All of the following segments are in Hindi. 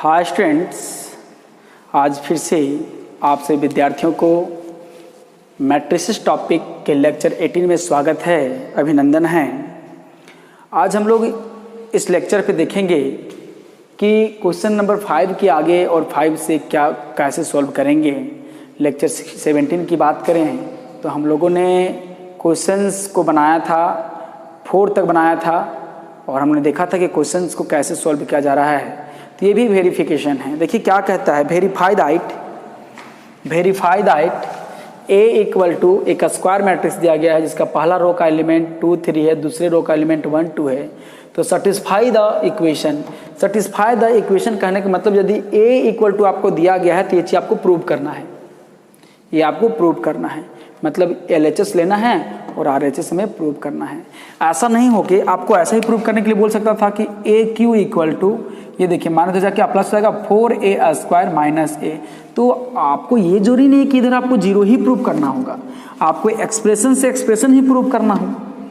हाय स्टूडेंट्स, आज फिर से आप सभी विद्यार्थियों को मैट्रिसेस टॉपिक के लेक्चर 18 में स्वागत है, अभिनंदन है। आज हम लोग इस लेक्चर पे देखेंगे कि क्वेश्चन नंबर 5 के आगे और 5 से क्या कैसे सॉल्व करेंगे। लेक्चर 17 की बात करें तो हम लोगों ने क्वेश्चंस को बनाया था, 4 तक बनाया था और हमने देखा था कि क्वेश्चंस को कैसे सॉल्व किया जा रहा है। तो ये भी वेरिफिकेशन है। देखिए क्या कहता है, verify that A equal to एक स्क्वायर मैट्रिक्स दिया गया है जिसका पहला रो का एलिमेंट 2 3 है, दूसरे रो का एलिमेंट 1 2 है। तो सेटिस्फाई द इक्वेशन कहने का मतलब यदि A इक्वल टू आपको दिया गया है तो ये चीज़ आपको प्रूव करना है, ये आपको प्रूव करना है। मतलब LHS लेना है और RHS में प्रूव करना है। ऐसा नहीं हो कि आपको ऐसा ही प्रूव करने के लिए बोल सकता था कि AQ इक्वल टू, ये देखिए मान तो जाके प्लस हो जाएगा 4A स्क्वायर माइनस A। तो आपको ये जरूरी नहीं कि इधर आपको जीरो ही प्रूव करना होगा, आपको एक्सप्रेशन से एक्सप्रेशन ही प्रूव करना हो।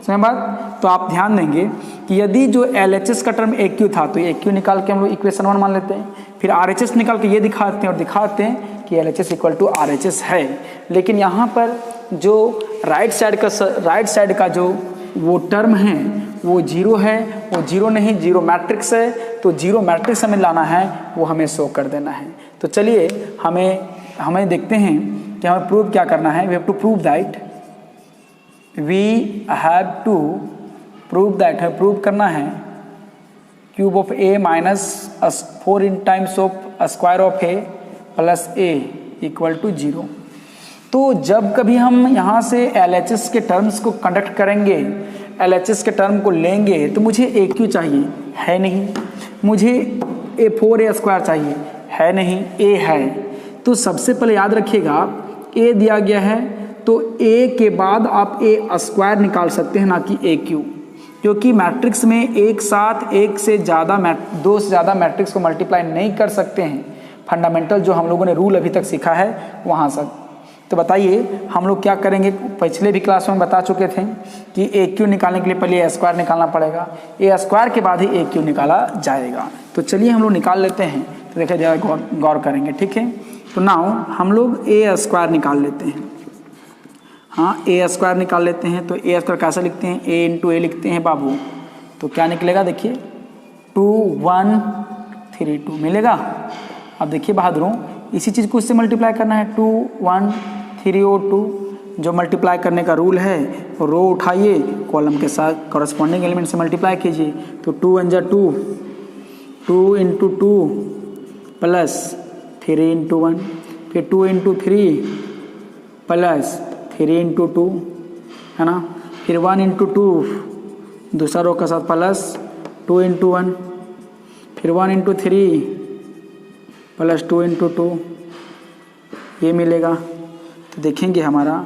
समझ बात? तो आप ध्यान देंगे कि यदि जो LHS का टर्म AQ था तो AQ निकाल के हम लोग इक्वेशन 1 मान लेते हैं, फिर RHS निकाल के ये दिखाते हैं और दिखाते हैं कि LHS इक्वल टू RHS है। लेकिन यहाँ पर जो राइट साइड का जो वो टर्म है वो जीरो है, वो जीरो नहीं, जीरो मैट्रिक्स है। तो जीरो मैट्रिक्स हमें लाना है, वो हमें शो कर देना है। तो चलिए हमें देखते हैं कि हमें प्रूव क्या करना है। वी हैव टू प्रूव करना है cube of A minus 4 in times of square of A plus A equal to 0। तो जब कभी हम यहाँ से LHS के टर्म्स को कंडक्ट करेंगे, LHS के टर्म को लेंगे तो मुझे AQ चाहिए, है नहीं। मुझे A4A स्क्वायर चाहिए, है नहीं, A है। तो सबसे पहले याद रखिएगा A दिया गया है तो A के बाद आप A स्क्वायर निकाल सकते हैं, ना कि AQ, क्योंकि मैट्रिक्स में एक साथ एक से ज़्यादा दो से ज़्यादा मैट्रिक्स को मल्टीप्लाई नहीं कर सकते हैं। फंडामेंटल जो हम लोगों ने रूल अभी तक सीखा है वहाँ से। तो बताइए हम लोग क्या करेंगे। पिछले भी क्लास में बता चुके थे कि AQ निकालने के लिए पहले A स्क्वायर निकालना पड़ेगा, A स्क्वायर के बाद ही AQ निकाला जाएगा। तो चलिए हम लोग निकाल लेते हैं, तो देखिए जरा गौर करेंगे, ठीक है। तो नाउ हम लोग A स्क्वायर निकाल लेते हैं। हाँ, A स्क्वायर निकाल लेते हैं। तो A स्क्वायर कैसे लिखते हैं, A इंटू A लिखते हैं बाबू। तो क्या निकलेगा, देखिए 2 1 3 2 मिलेगा। अब देखिए बहादुरों, इसी चीज़ को इससे मल्टीप्लाई करना है, 2 1 3 और 2 जो मल्टीप्लाई करने का रूल है। रो उठाइए, कॉलम के साथ कॉरस्पॉन्डिंग एलिमेंट से मल्टीप्लाई कीजिए। तो 2 1 जा 2, 2 इंटू 2 प्लस 3 इंटू 1, फिर 2 इंटू 3 प्लस 3 इंटू 2, है ना। फिर 1 इंटू 2 दूसरा रो के साथ प्लस 2 इंटू 1, फिर 1 इंटू 3 प्लस 2 इंटू 2, ये मिलेगा। तो देखेंगे हमारा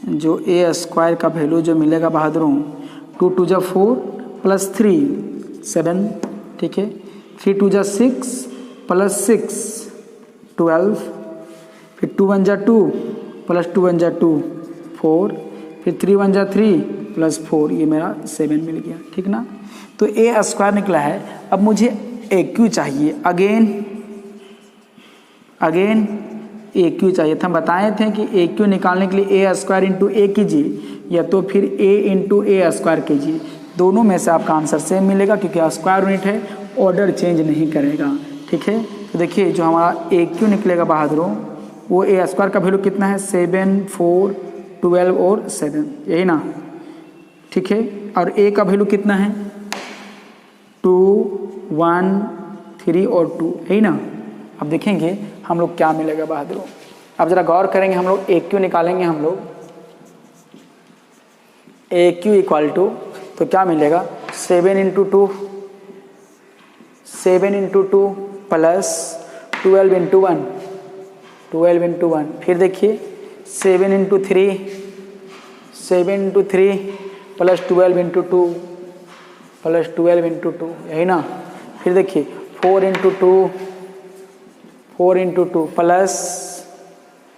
जो A स्क्वायर का वैल्यू जो मिलेगा बहादुरों, 2 2 जा 4 प्लस 3 7, ठीक है। 3 2 जा 6 प्लस 6 12, फिर 2 1 जा 2 प्लस 2 1 जा 2 4, फिर 3 1 जा 3 प्लस 4, ये मेरा 7 मिल गया, ठीक ना। तो A स्क्वायर निकला है। अब मुझे AQ चाहिए, अगेन AQ चाहिए था। हम बताए थे कि AQ निकालने के लिए A स्क्वायर इंटू A कीजिए या तो फिर A इंटू A स्क्वायर कीजिए। दोनों में से आपका आंसर सेम मिलेगा क्योंकि स्क्वायर यूनिट है, ऑर्डर चेंज नहीं करेगा, ठीक है। तो देखिए जो हमारा AQ निकलेगा बहादुरों, वो A स्क्वायर का वैल्यू कितना है, 7 4 12 और 7, यही ना, ठीक है। और A का वैल्यू कितना है, 2 1 3 और 2, यही ना। अब देखेंगे हम लोग क्या मिलेगा बहादुरों। अब जरा गौर करेंगे, हम लोग AQ निकालेंगे। हम लोग AQ इक्वल टू, तो क्या मिलेगा, 7 इंटू 2 प्लस 12 इंटू 1 12 इंटू 1, फिर देखिए 7 into 3 plus 12 into 2 plus 12 into 2, यही ना। फिर देखिए 4 इंटू 2 प्लस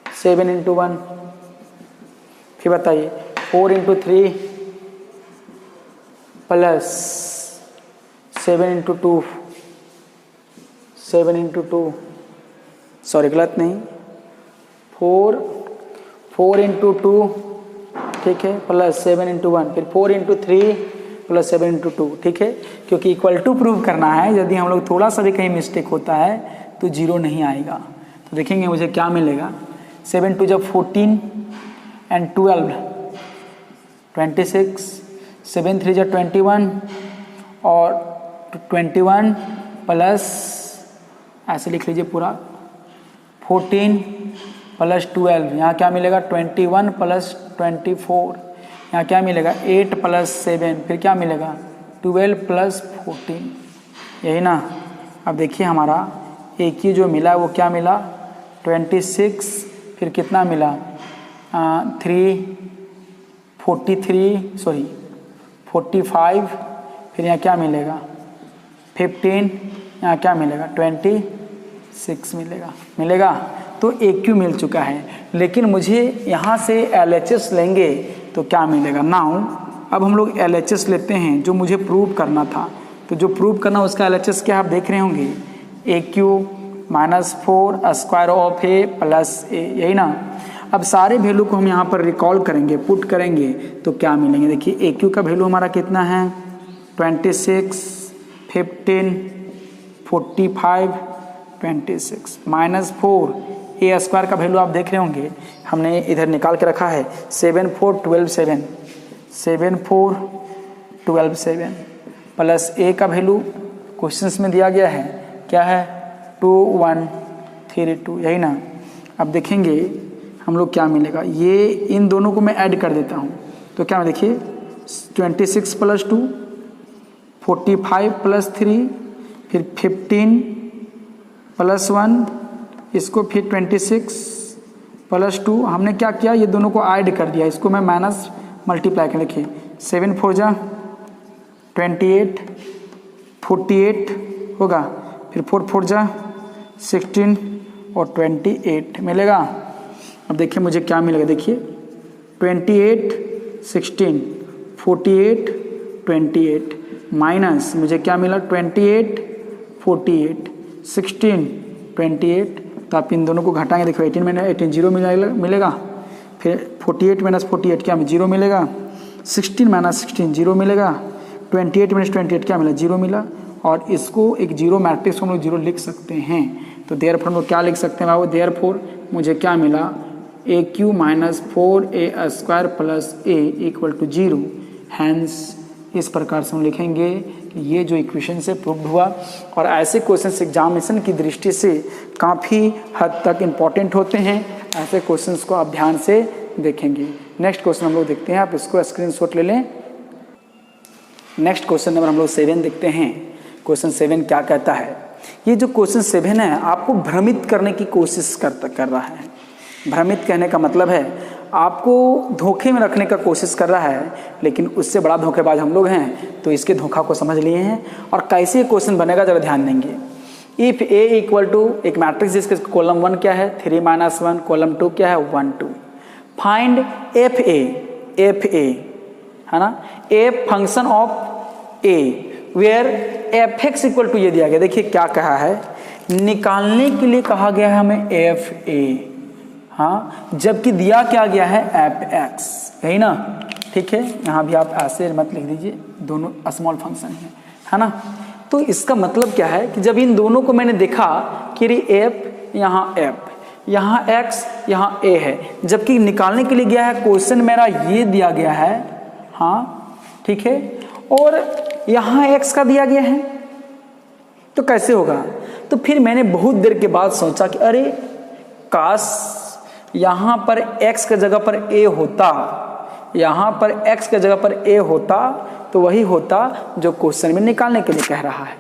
7 इंटू 1, फिर बताइए 4 into 3 plus 7 into 2 7 into 2, sorry गलत नहीं, 4 इंटू 2, ठीक है, प्लस 7 इंटू 1, फिर 4 इंटू 3 प्लस 7 इंटू 2, ठीक है, क्योंकि इक्वल टू प्रूव करना है। यदि हम लोग थोड़ा सा भी कहीं मिस्टेक होता है तो 0 नहीं आएगा। तो देखेंगे मुझे क्या मिलेगा। 7 टू जब 14 एंड 12 26, 7 3 जब 21 और 21 प्लस ऐसे लिख लीजिए पूरा 14 प्लस 12, यहाँ क्या मिलेगा 21 प्लस 24, यहाँ क्या मिलेगा 8 प्लस 7, फिर क्या मिलेगा 12 प्लस 14, यही ना। अब देखिए हमारा एक ही जो मिला वो क्या मिला 26, फिर कितना मिला 45, फिर यहाँ क्या मिलेगा 15, यहाँ क्या मिलेगा 26 मिलेगा। तो AQ मिल चुका है, लेकिन मुझे यहाँ से LHS लेंगे तो क्या मिलेगा। नाउ अब हम लोग LHS लेते हैं जो मुझे प्रूव करना था। तो जो प्रूव करना उसका LHS क्या आप देख रहे होंगे, AQ minus 4 square of A plus A, यही ना। अब सारे वैल्यू को हम यहाँ पर रिकॉल करेंगे, पुट करेंगे तो क्या मिलेंगे। देखिए AQ का वैल्यू हमारा कितना है 26, 15, 45, 26 माइनस 4 A स्क्वायर का वैल्यू आप देख रहे होंगे, हमने इधर निकाल के रखा है 7 4 12 7, 7 4 12 7 प्लस A का वैल्यू क्वेश्चंस में दिया गया है क्या है 2 1 3 2, यही ना। अब देखेंगे हम लोग क्या मिलेगा। ये इन दोनों को मैं ऐड कर देता हूँ तो क्या देखिए 26 प्लस 2, 45 प्लस 3, फिर 15 प्लस 1, इसको फिर 26 प्लस 2, हमने क्या किया ये दोनों को ऐड कर दिया, इसको मैं माइनस मल्टीप्लाई कर लिखिए 7 4 जा 28, 48 होगा, फिर 4 4 जा 16 और 28 मिलेगा। अब देखिए मुझे क्या मिलेगा, देखिए 28 16 48 28 माइनस मुझे क्या मिला 28 48 16 28, तो आप इन दोनों को घटाएंगे, देखो 18 में 18 0 मिलेगा, फिर 48 माइनस 48 क्या 0 मिलेगा, 16 माइनस 16 0 मिलेगा, 28 माइनस 28 क्या मिला 0 मिला। और इसको एक जीरो मैट्रिक्स हम लोग 0 लिख सकते हैं। तो देयरफॉर हम लोग क्या लिख सकते हैं बाबू, देयरफॉर मुझे क्या मिला AQ minus 4A square plus A equal to 0। Hence इस प्रकार से हम लिखेंगे कि ये जो इक्वेशन से प्रूव्ड हुआ। और ऐसे क्वेश्चंस एग्जामिनेशन की दृष्टि से काफ़ी हद तक इम्पॉर्टेंट होते हैं, ऐसे क्वेश्चंस को आप ध्यान से देखेंगे। नेक्स्ट क्वेश्चन हम लोग देखते हैं, आप इसको स्क्रीनशॉट ले लें। नेक्स्ट क्वेश्चन नंबर हम लोग 7 देखते हैं। क्वेश्चन 7 क्या कहता है, ये जो क्वेश्चन 7 है आपको भ्रमित करने की कोशिश कर रहा है। भ्रमित कहने का मतलब है आपको धोखे में रखने का कोशिश कर रहा है, लेकिन उससे बड़ा धोखेबाज हम लोग हैं, तो इसके धोखा को समझ लिए हैं। और कैसे क्वेश्चन बनेगा जरा ध्यान देंगे। इफ A इक्वल टू एक मैट्रिक्स जिसके कॉलम 1 क्या है 3 - 1, कॉलम 2 क्या है 1 2, फाइंड FA है ना, A function of A where fx equal to ये दिया गया। देखिए क्या कहा है, निकालने के लिए कहा गया है हमें FA, हाँ, जबकि दिया क्या गया है fx, यही ना, ठीक है। यहाँ भी आप ऐसे मत लिख दीजिए, दोनों स्मॉल फंक्शन है ना। तो इसका मतलब क्या है कि जब इन दोनों को मैंने देखा कि f यहाँ f यहाँ x यहाँ a है, जबकि निकालने के लिए गया है क्वेश्चन मेरा ये दिया गया है, हाँ ठीक है, और यहाँ x का दिया गया है, तो कैसे होगा। तो फिर मैंने बहुत देर के बाद सोचा कि अरे काश यहाँ पर x के जगह पर a होता, यहाँ पर x के जगह पर a होता तो वही होता जो क्वेश्चन में निकालने के लिए कह रहा है।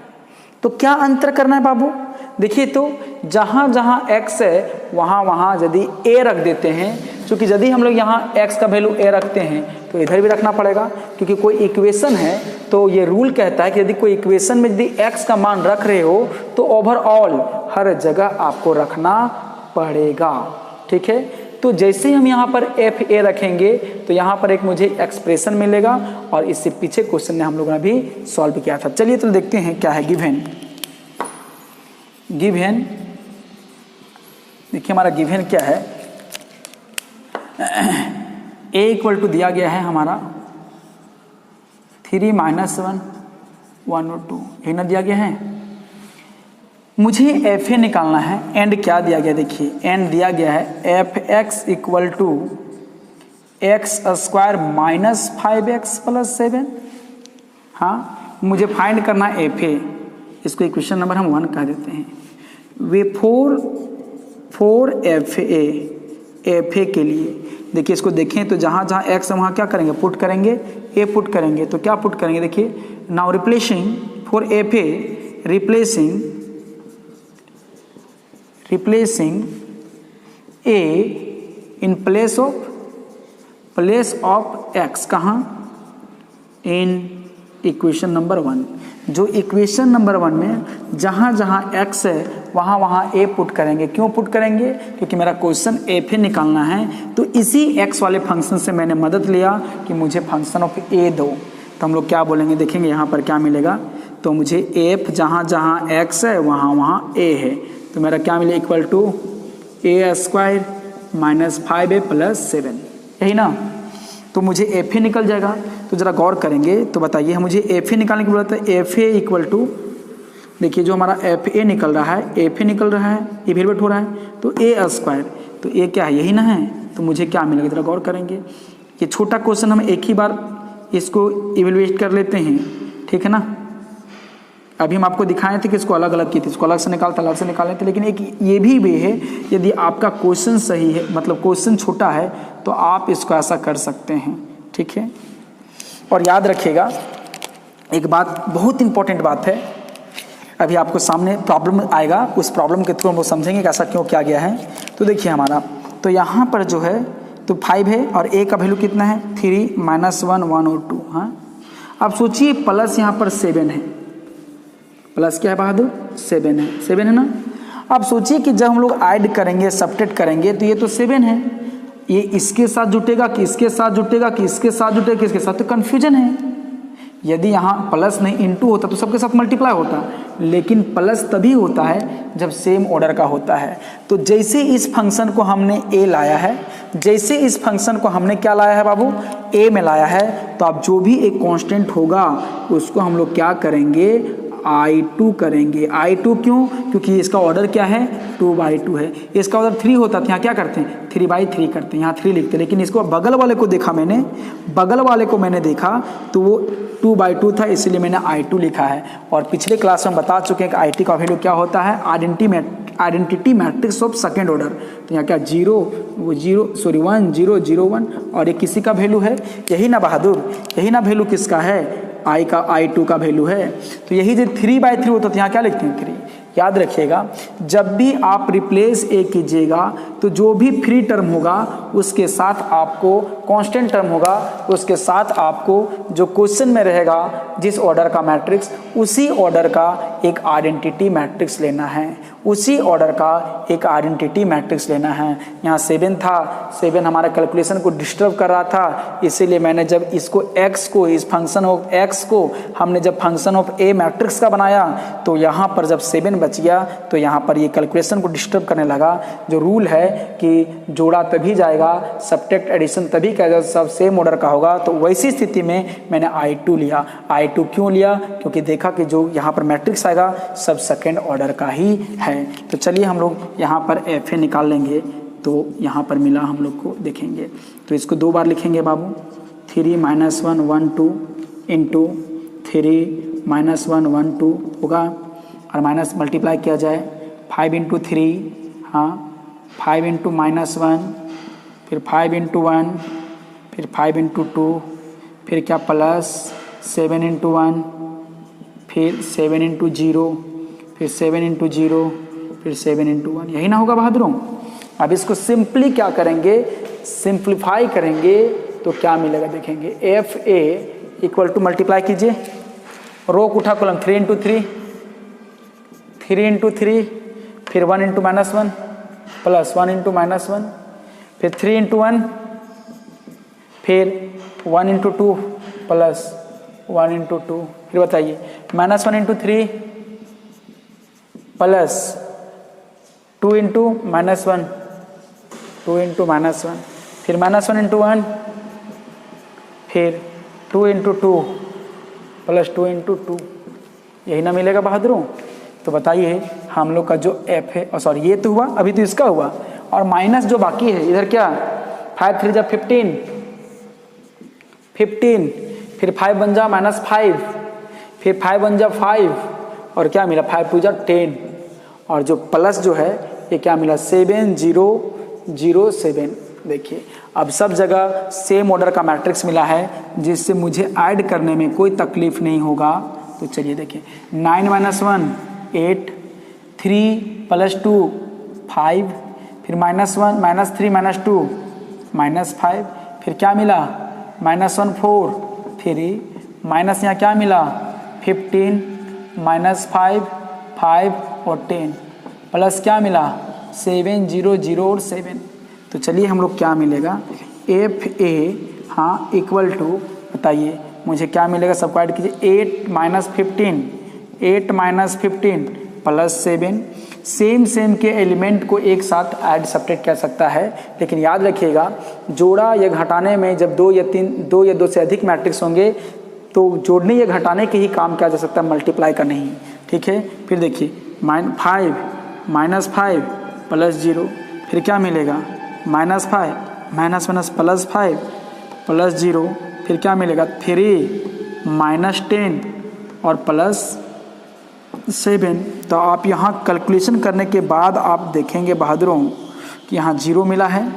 तो क्या अंतर करना है बाबू, देखिए तो जहाँ जहाँ x है वहाँ वहाँ यदि a रख देते हैं, क्योंकि यदि हम लोग यहाँ x का वैल्यू a रखते हैं तो इधर भी रखना पड़ेगा, क्योंकि कोई इक्वेशन है तो ये रूल कहता है कि यदि कोई इक्वेशन में यदि x का मान रख रहे हो तो ओवरऑल हर जगह आपको रखना पड़ेगा, ठीक है। तो जैसे ही हम यहाँ पर FA रखेंगे तो यहाँ पर एक मुझे एक्सप्रेशन मिलेगा, और इससे पीछे क्वेश्चन ने हम लोगों ने भी सॉल्व किया था। चलिए तो देखते हैं क्या है गिवन। गिवन, देखिए हमारा गिवन क्या है, a इक्वल टू दिया गया है हमारा 3 - 1 1 और 2, यही ना दिया गया है। मुझे एफ ए निकालना है, एंड क्या दिया गया, देखिए एंड दिया गया है F X equal to X square minus 5x plus 7। हाँ, मुझे फाइंड करना है एफ ए, इसको इक्वेशन नंबर हम 1 कह देते हैं। वे फोर एफ ए के लिए देखिए, इसको देखें तो जहाँ जहाँ एक्स है वहाँ क्या करेंगे, पुट करेंगे, ए पुट करेंगे, तो क्या पुट करेंगे, देखिए now replacing for F A, replacing A in place of x, कहाँ, इन इक्वेशन नंबर 1। जो इक्वेशन नंबर 1 में जहाँ जहाँ x है वहाँ वहाँ a पुट करेंगे। क्यों पुट करेंगे, क्योंकि मेरा क्वेश्चन एफ ए निकालना है, तो इसी x वाले फंक्शन से मैंने मदद लिया कि मुझे फंक्शन ऑफ a दो। तो हम लोग क्या बोलेंगे, देखेंगे यहाँ पर क्या मिलेगा, तो मुझे f जहाँ जहाँ x है वहाँ वहाँ a है, तो मेरा क्या मिले, equal to a square minus 5a plus 7, यही ना। तो मुझे एफ ए निकल जाएगा। तो ज़रा गौर करेंगे तो बताइए, मुझे एफ ए निकालने की जरूरत है। एफ ए इक्वल टू, देखिए जो हमारा एफ ए निकल रहा है, एफ ए निकल रहा है, ये इवेलुएट हो रहा है, तो ए स्क्वायर, तो ए क्या है, यही ना है, तो मुझे क्या मिलेगा, ज़रा गौर करेंगे। ये छोटा क्वेश्चन हम एक ही बार इसको इवेलुएट कर लेते हैं, ठीक है ना। अभी हम आपको दिखाए थे कि इसको अलग अलग की थी, इसको अलग से निकालते थे, लेकिन एक ये भी वे है, यदि आपका क्वेश्चन सही है, मतलब क्वेश्चन छोटा है, तो आप इसको ऐसा कर सकते हैं, ठीक है। और याद रखिएगा एक बात, बहुत इंपॉर्टेंट बात है, अभी आपको सामने प्रॉब्लम आएगा, उस प्रॉब्लम के थ्रू हम वो समझेंगे कि ऐसा क्यों किया गया है। तो देखिए हमारा, तो यहाँ पर जो है तो 5 है और a का वैल्यू कितना है, 3 - 1 1 और 2। हाँ, अब सोचिए प्लस यहाँ पर 7 है, प्लस क्या है बहादुर, 7 है, 7 है ना। अब सोचिए कि जब हम लोग ऐड करेंगे, सब्ट्रैक्ट करेंगे, तो ये तो 7 है, ये इसके साथ जुटेगा कि इसके साथ जुटेगा कि इसके साथ जुटेगा कि इसके साथ, तो कन्फ्यूजन है। यदि यहाँ प्लस नहीं इनटू होता तो सबके साथ मल्टीप्लाई होता, लेकिन प्लस तभी होता है जब सेम ऑर्डर का होता है। तो जैसे इस फंक्शन को हमने ए लाया है, जैसे इस फंक्शन को हमने क्या लाया है बाबू, ए में लाया है, तो अब जो भी एक कांस्टेंट होगा उसको हम लोग क्या करेंगे, I2 करेंगे। I2 क्यों, क्योंकि इसका ऑर्डर क्या है, 2/2 है। इसका ऑर्डर 3 होता था, यहाँ क्या करते हैं, 3/3 करते हैं, यहाँ 3 लिखते हैं, लेकिन इसको बगल वाले को देखा मैंने, बगल वाले को मैंने देखा तो वो 2/2 था, इसलिए मैंने I2 लिखा है। और पिछले क्लास में बता चुके हैं कि IT का वैल्यू क्या होता है, identity matrix of second order. तो यहाँ क्या 1 0 0 1, और ये किसी का वैल्यू है, यही ना बहादुर, यही ना वैल्यू किसका है, I2 का वैल्यू है। तो यही जो 3/3 होता था, यहाँ क्या लिखते हैं, 3। याद रखिएगा, जब भी आप रिप्लेस ए कीजिएगा तो जो भी फ्री टर्म होगा उसके साथ आपको, कांस्टेंट टर्म होगा उसके साथ आपको जो क्वेश्चन में रहेगा जिस ऑर्डर का मैट्रिक्स, उसी ऑर्डर का एक आइडेंटिटी मैट्रिक्स लेना है, उसी ऑर्डर का एक आइडेंटिटी मैट्रिक्स लेना है। यहाँ 7 था, 7 हमारा कैलकुलेशन को डिस्टर्ब कर रहा था, इसीलिए मैंने जब इसको x को, इस फंक्शन ऑफ x को हमने जब फंक्शन ऑफ a मैट्रिक्स का बनाया, तो यहाँ पर जब 7 बच गया तो यहाँ पर ये कैलकुलेशन को डिस्टर्ब करने लगा। जो रूल है कि जोड़ा तभी जाएगा, सब्ट्रैक्ट एडिशन तभी करेगा, सब सेम ऑर्डर का होगा। तो वैसी स्थिति में मैंने I2 लिया। I2 क्यों लिया, क्योंकि देखा कि जो यहाँ पर मैट्रिक्स आएगा सब सेकेंड ऑर्डर का ही है। तो चलिए हम लोग यहाँ पर एफ ए निकाल लेंगे। तो यहाँ पर मिला हम लोग को, देखेंगे तो इसको 2 बार लिखेंगे बाबू, 3 - 1 1 2 इंटू 3 - 1 1 2 होगा, और माइनस मल्टीप्लाई किया जाए 5 × 3, हाँ 5 × -1, फिर 5 × 1, फिर 5 × 2, फिर क्या प्लस 7 × 1, फिर 7 × 0, फिर 7 × 0, फिर 7 × 1, यही ना होगा बहादुरों। अब इसको सिंपली क्या करेंगे, सिंप्लीफाई करेंगे तो क्या मिलेगा देखेंगे। F A equal to, multiply कीजिए, रो उठा कॉलम 3 × 3, 3 × 3, फिर 1 × -1 प्लस 1 × -1, फिर 3 × 1, फिर 1 × 2 प्लस 1 × 2, फिर बताइए -1 × 3 प्लस 2 इंटू -1, 2 इंटू -1, फिर -1 इंटू 1, फिर 2 इंटू 2 प्लस 2 इंटू 2, यही ना मिलेगा बहादुरों। तो बताइए हम लोग का जो f है, और सॉरी ये तो हुआ, अभी तो इसका हुआ, और माइनस जो बाकी है इधर क्या, 5 3 जा 15, 15, फिर 5 बन जा -5, फिर 5 बन जा 5, और क्या मिला 5 2 जा 10, और जो प्लस जो है ये क्या मिला 7007। देखिए अब सब जगह सेम ऑर्डर का मैट्रिक्स मिला है जिससे मुझे ऐड करने में कोई तकलीफ नहीं होगा। तो चलिए देखिए 9 - 1 8, 3 + 2 5, फिर -1 -3 -2 -5, फिर क्या मिला -1 4, फिर माइनस यहाँ क्या मिला 15 -5 5 और 10, प्लस क्या मिला 7 0 0 और 7। तो चलिए हम लोग क्या मिलेगा FA, हाँ इक्वल टू, बताइए मुझे क्या मिलेगा, सबको ऐड कीजिए 8 - 15, 8 - 15 प्लस 7। सेम के एलिमेंट को एक साथ ऐड सब्ट्रैक्ट कर सकता है, लेकिन याद रखिएगा जोड़ा या घटाने में जब 2 या 2 से अधिक मैट्रिक्स होंगे तो जोड़ने या घटाने के ही काम किया जा सकता है, मल्टीप्लाई का नहीं। ठीक है, फिर देखिए 5 -5 प्लस 0, फिर क्या मिलेगा -5 प्लस 5 प्लस 0, फिर क्या मिलेगा 3 -10 और प्लस 7। तो आप यहाँ कैलकुलेशन करने के बाद आप देखेंगे बहादुरों कि यहाँ 0 मिला है।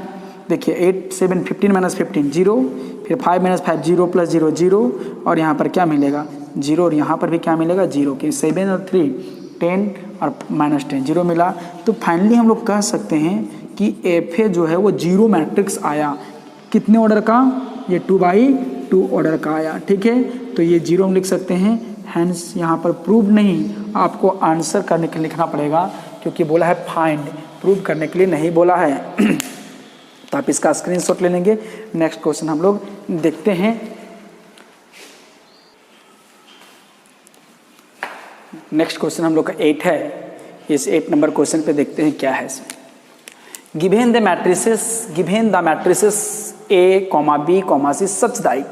देखिए 8 7 15 - 15 0, फिर 5 - 5 0 प्लस 0 0, और यहाँ पर क्या मिलेगा 0, और यहाँ पर भी क्या मिलेगा 0, कि 7 और 3 10 और -10 0 मिला। तो फाइनली हम लोग कह सकते हैं कि FA जो है वो 0 मैट्रिक्स आया। कितने ऑर्डर का, ये 2/2 ऑर्डर का आया। ठीक है, तो ये 0 हम लिख सकते हैं। हैंस यहाँ पर प्रूव नहीं, आपको आंसर करने के लिए लिखना पड़ेगा, क्योंकि बोला है फाइंड, प्रूव करने के लिए नहीं बोला है। तो आप इसका स्क्रीनशॉट ले लेंगे। नेक्स्ट क्वेश्चन हम लोग देखते हैं। नेक्स्ट क्वेश्चन हम लोग का 8 है। इस 8 नंबर क्वेश्चन पे देखते हैं क्या है। Given the matrices A, B, C such that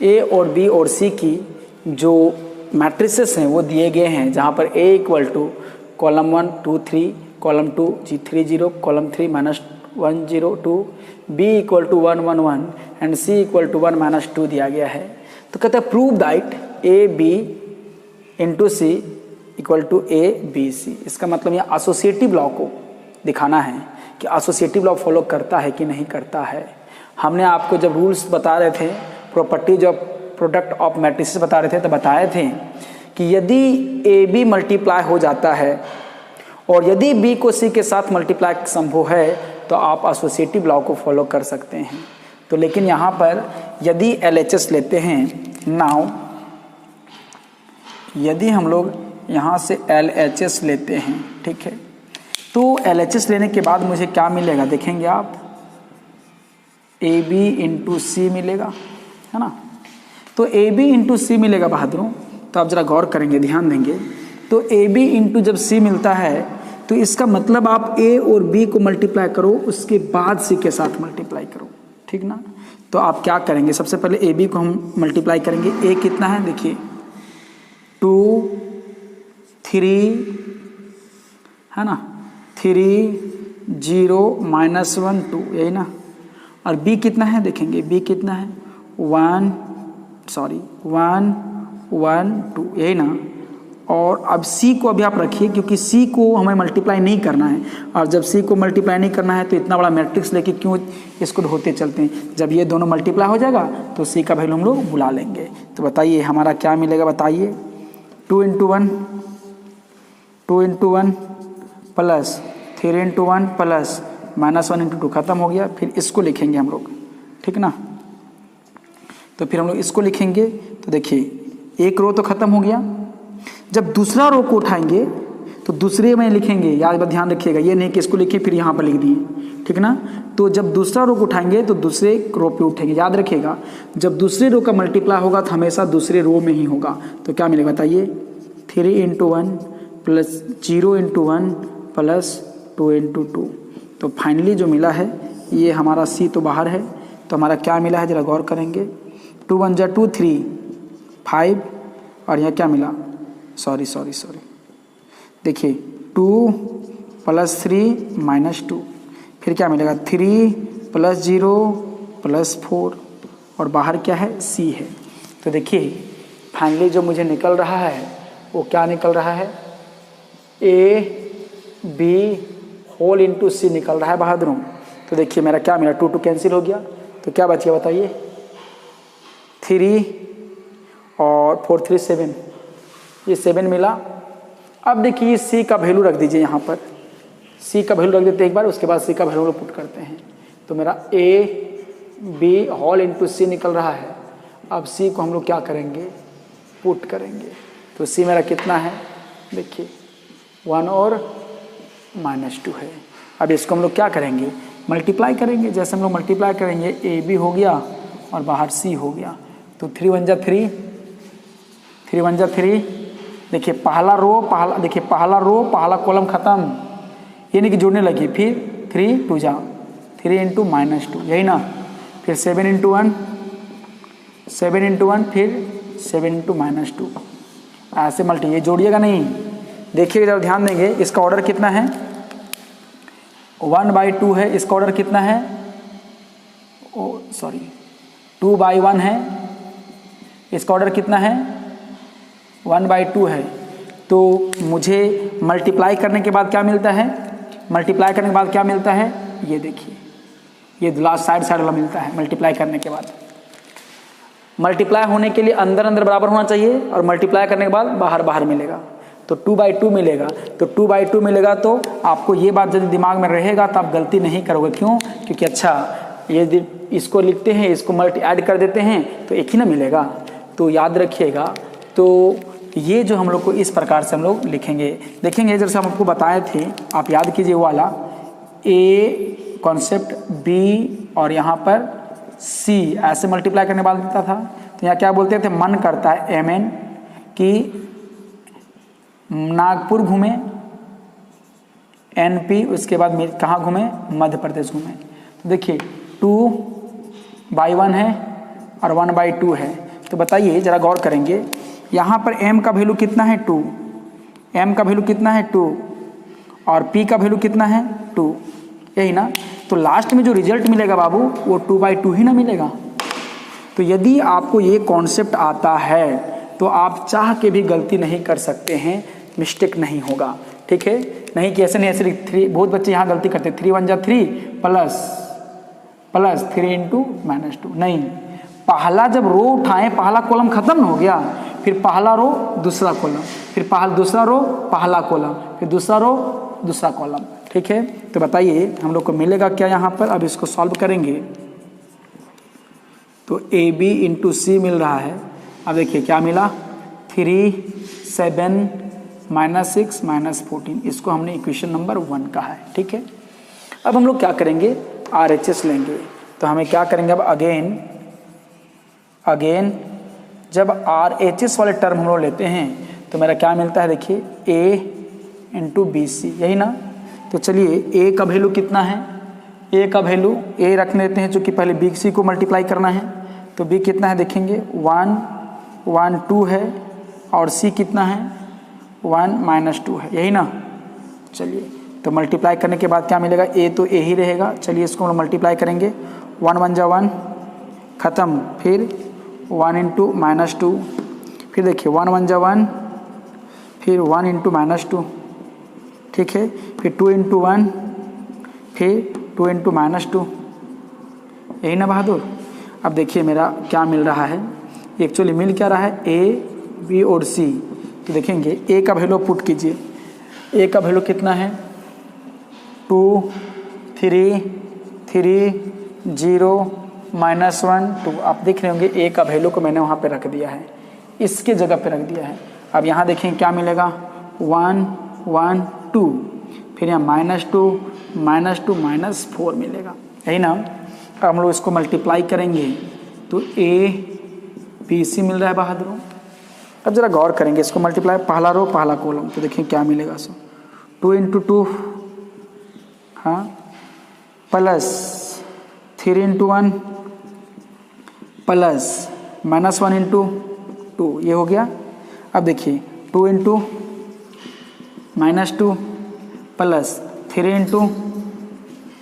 A और B और C की जो मैट्रिसेस हैं वो दिए गए हैं, जहाँ पर A equal to column 1 2 3, column 2 3 0, column 3 -1 0 2, B equal to 1 1 1 and C equal to 1 - 2 दिया गया है। तो कहते हैं prove that AB into C equal to ABC। इसका मतलब यहाँ एसोसिएटिव लॉ को दिखाना है कि एसोसिएटिव लॉ फॉलो करता है कि नहीं करता है। हमने आपको जब रूल्स बता रहे थे, properties of product of matrices बता रहे थे, तो बताए थे कि यदि AB मल्टीप्लाई हो जाता है और यदि B को C के साथ मल्टीप्लाई संभव है तो आप एसोसिएटिव लॉ को फॉलो कर सकते हैं। तो लेकिन यहाँ पर यदि LHS लेते हैं, नाउ यदि हम लोग यहाँ से LHS लेते हैं, ठीक है, तो LHS लेने के बाद मुझे क्या मिलेगा देखेंगे आप, AB इंटू C मिलेगा, है ना। तो AB इंटू C मिलेगा बहादुरों। तो आप जरा गौर करेंगे, ध्यान देंगे। तो AB इंटू जब C मिलता है तो इसका मतलब आप A और B को मल्टीप्लाई करो, उसके बाद C के साथ मल्टीप्लाई करो, ठीक ना। तो आप क्या करेंगे, सबसे पहले AB को हम मल्टीप्लाई करेंगे। A कितना है देखिए 2 3, है ना, 3 0 -1 2, यही ना। और B कितना है देखेंगे, B कितना है 1 1 2, यही ना। और अब C को अभी आप रखिए, क्योंकि C को हमें मल्टीप्लाई नहीं करना है, और जब C को मल्टीप्लाई नहीं करना है तो इतना बड़ा मैट्रिक्स लेके क्यों इसको ढोते चलते हैं। जब ये दोनों मल्टीप्लाई हो जाएगा तो C का वैल्यू हम लोग बुला लेंगे। तो बताइए हमारा क्या मिलेगा, बताइए 2 × 1 2 × 1 प्लस 3 × 1 प्लस -1 × 2, खत्म हो गया। फिर इसको लिखेंगे हम लोग, ठीक ना। तो फिर हम लोग इसको लिखेंगे। तो देखिए एक रो तो खत्म हो गया। जब दूसरा रो को उठाएंगे तो दूसरे में लिखेंगे, याद ध्यान रखिएगा, ये नहीं कि इसको लिखे फिर यहाँ पर लिख दिए, ठीक ना। तो जब दूसरा रो को उठाएंगे तो दूसरे रो पे उठेंगे, याद रखिएगा। जब दूसरे रो का मल्टीप्लाई होगा तो हमेशा दूसरे रो में ही होगा। तो क्या मिलेगा बताइए 3 × 1 प्लस 0 इंटू 1 प्लस 2 इंटू 2। तो फाइनली जो मिला है ये हमारा सी तो बाहर है, तो हमारा क्या मिला है ज़रा गौर करेंगे। 2 1 जा 2 3 5 और यहाँ क्या मिला, सॉरी देखिए 2 प्लस 3 माइनस 2, फिर क्या मिलेगा 3 प्लस 0 प्लस 4 और बाहर क्या है सी है। तो देखिए फाइनली जो मुझे निकल रहा है वो क्या निकल रहा है, ए बी होल इंटू सी निकल रहा है बहादुरों। तो देखिए मेरा क्या मिला, 2 2 कैंसिल हो गया, तो क्या बच गया बताइए, 3 और 4 3 7, ये 7 मिला। अब देखिए सी का वैल्यू रख दीजिए यहाँ पर, सी का वैल्यू रख देते हैं एक बार, उसके बाद सी का वैल्यू पुट करते हैं। तो मेरा ए बी होल इंटू सी निकल रहा है। अब सी को हम लोग क्या करेंगे, पुट करेंगे। तो सी मेरा कितना है, देखिए 1 और -2 है। अब इसको हम लोग क्या करेंगे, मल्टीप्लाई करेंगे। जैसे हम लोग मल्टीप्लाई करेंगे ए बी हो गया और बाहर सी हो गया, तो 3 1 जा 3, 3 1 जा 3। देखिए पहला रो पहला कॉलम खत्म, ये नहीं कि जुड़ने लगी, फिर 3 2 जा 3 इंटू -2, यही ना, फिर 7 इंटू 1 फिर 7 इंटू -2, ऐसे मल्टी, ये जोड़िएगा नहीं। देखिए जब ध्यान देंगे इसका ऑर्डर कितना है, 1/2 है, इसका ऑर्डर कितना है, 2/1 है, इसका ऑर्डर कितना है 1/2 है। तो मुझे मल्टीप्लाई करने के बाद क्या मिलता है, ये देखिए, ये लास्ट साइड वाला मिलता है मल्टीप्लाई करने के बाद। मल्टीप्लाई होने के लिए अंदर बराबर होना चाहिए और मल्टीप्लाई करने के बाद बाहर मिलेगा, तो 2/2 मिलेगा। तो 2/2 मिलेगा तो आपको ये बात यदि दिमाग में रहेगा तो आप गलती नहीं करोगे। क्यों, क्योंकि अच्छा ये इसको लिखते हैं, इसको मल्टी ऐड कर देते हैं तो एक ही ना मिलेगा, तो याद रखिएगा। तो ये जो हम लोग को इस प्रकार से हम लोग देखेंगे जैसे हम आपको बताए थे, आप याद कीजिए वाला ए कॉन्सेप्ट बी और यहाँ पर सी ऐसे मल्टीप्लाई करने वाला देता था। तो यहाँ क्या बोलते थे, मन करता है MN कि नागपुर घूमे, NP उसके बाद कहाँ घूमे, मध्य प्रदेश घूमे। तो देखिए 2/1 है और 1/2 है। तो बताइए जरा गौर करेंगे, यहाँ पर M का वैल्यू कितना है 2, M का वैल्यू कितना है 2 और P का वैल्यू कितना है 2, यही ना। तो लास्ट में जो रिजल्ट मिलेगा बाबू वो 2/2 ही ना मिलेगा। तो यदि आपको ये कॉन्सेप्ट आता है तो आप चाह के भी गलती नहीं कर सकते हैं, मिस्टेक नहीं होगा, ठीक है। नहीं कि ऐसे नहीं, ऐसे 3, बहुत बच्चे यहाँ गलती करते हैं, 3 1 जा 3 प्लस 3 इंटू -2, नहीं, पहला जब रो उठाएं पहला कॉलम खत्म हो गया, फिर पहला रो दूसरा कॉलम, फिर दूसरा रो पहला कॉलम, फिर दूसरा रो दूसरा कॉलम, ठीक है। तो बताइए हम लोग को मिलेगा क्या यहाँ पर, अब इसको सॉल्व करेंगे तो AB इंटू सी मिल रहा है। अब देखिए क्या मिला, 3 7 -6 -14, इसको हमने इक्वेशन नंबर 1 कहा है, ठीक है। अब हम लोग क्या करेंगे, RHS लेंगे। तो हमें क्या करेंगे अब अगेन जब RHS वाले टर्म हम लोग लेते हैं तो मेरा क्या मिलता है, देखिए A इंटू BC, यही ना। तो चलिए A का वैल्यू कितना है, A का वैल्यू A रख देते हैं, चूँकि पहले BC को मल्टीप्लाई करना है। तो B कितना है देखेंगे, 1 1 2 है और C कितना है 1 -2 है, यही ना। चलिए तो मल्टीप्लाई करने के बाद क्या मिलेगा, A तो A ही रहेगा। चलिए इसको हम मल्टीप्लाई करेंगे, 1 1 जा 1 ख़त्म, फिर 1 इंटू -2, फिर देखिए 1 1 जा 1, फिर 1 इंटू -2, ठीक है, फिर 2 इंटू 1, फिर 2 इंटू -2, यही ना बहादुर। अब देखिए मेरा क्या मिल रहा है, एक्चुअली मिल क्या रहा है, A B और C। तो देखेंगे A का वैल्यू पुट कीजिए, A का वैल्यू कितना है 2 3 3 0 -1 2। आप देख रहे होंगे A का वैल्यू को मैंने वहाँ पे रख दिया है, इसके जगह पे रख दिया है। अब यहाँ देखें क्या मिलेगा, 1 1 2, फिर यहाँ -2 -4 मिलेगा, यही ना। अब हम लोग इसको मल्टीप्लाई करेंगे तो A B C मिल रहा है बहादुरों, अब जरा गौर करेंगे इसको मल्टीप्लाई, पहला रो पहला कॉलम, तो देखिए क्या मिलेगा। सो 2 इंटू 2, हाँ, प्लस 3 इंटू 1 प्लस -1 इंटू 2, ये हो गया। अब देखिए 2 into -2 plus 3 into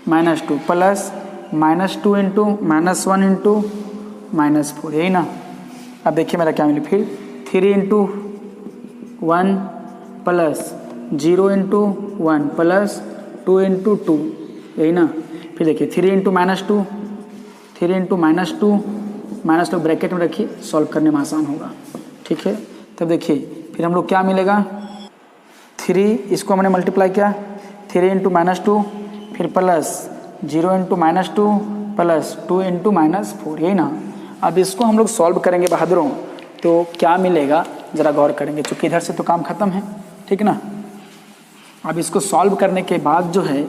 -2 plus -2 into -1 into -4, यही ना। अब देखिए मेरा क्या मिले फिर 3 into 1 plus 0 into 1 plus 2 into 2, यही ना। फिर देखिए 3 इंटू -2, 3 इंटू -2 ब्रैकेट में रखिए, सॉल्व करने में आसान होगा, ठीक है। तब देखिए फिर हम लोग क्या मिलेगा 3, इसको हमने मल्टीप्लाई किया 3 इंटू -2 फिर प्लस 0 इंटू -2 प्लस 2 इंटू -4, यही ना। अब इसको हम लोग सॉल्व करेंगे बहादुरों, तो क्या मिलेगा ज़रा गौर करेंगे, चूँकि इधर से तो काम ख़त्म है, ठीक ना। अब इसको सॉल्व करने के बाद जो है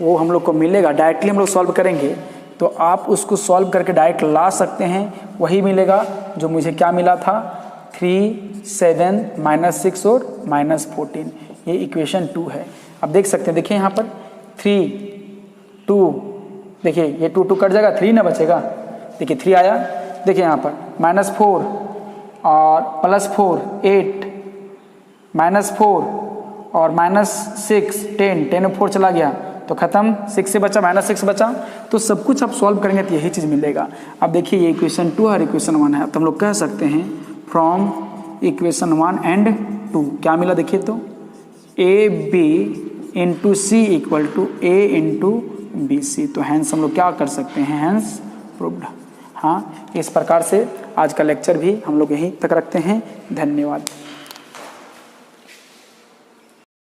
वो हम लोग को मिलेगा, डायरेक्टली हम लोग सॉल्व करेंगे तो आप उसको सॉल्व करके डायरेक्ट ला सकते हैं, वही मिलेगा जो मुझे क्या मिला था 3, 7, -6 और -14, ये इक्वेशन 2 है। अब देख सकते हैं, देखिए यहाँ पर 3, 2, देखिए ये 2 कट जाएगा, 3 ना बचेगा, देखिए 3 आया। देखिए यहाँ पर -4 और +4 8, -4 और -6 10 और 4 चला गया तो ख़त्म, 6 से बचा, -6 बचा, तो सब कुछ आप सॉल्व करेंगे तो यही चीज़ मिलेगा। अब देखिए ये इक्वेशन 2 और इक्वेशन 1 है, तो हम लोग कह सकते हैं फ्रॉम इक्वेशन 1 एंड 2 क्या मिला, देखिए तो AB into C equal to A into BC, तो हैंस हम लोग क्या कर सकते हैं, हैंस प्रूव्ड। हाँ, इस प्रकार से आज का लेक्चर भी हम लोग यहीं तक रखते हैं। धन्यवाद।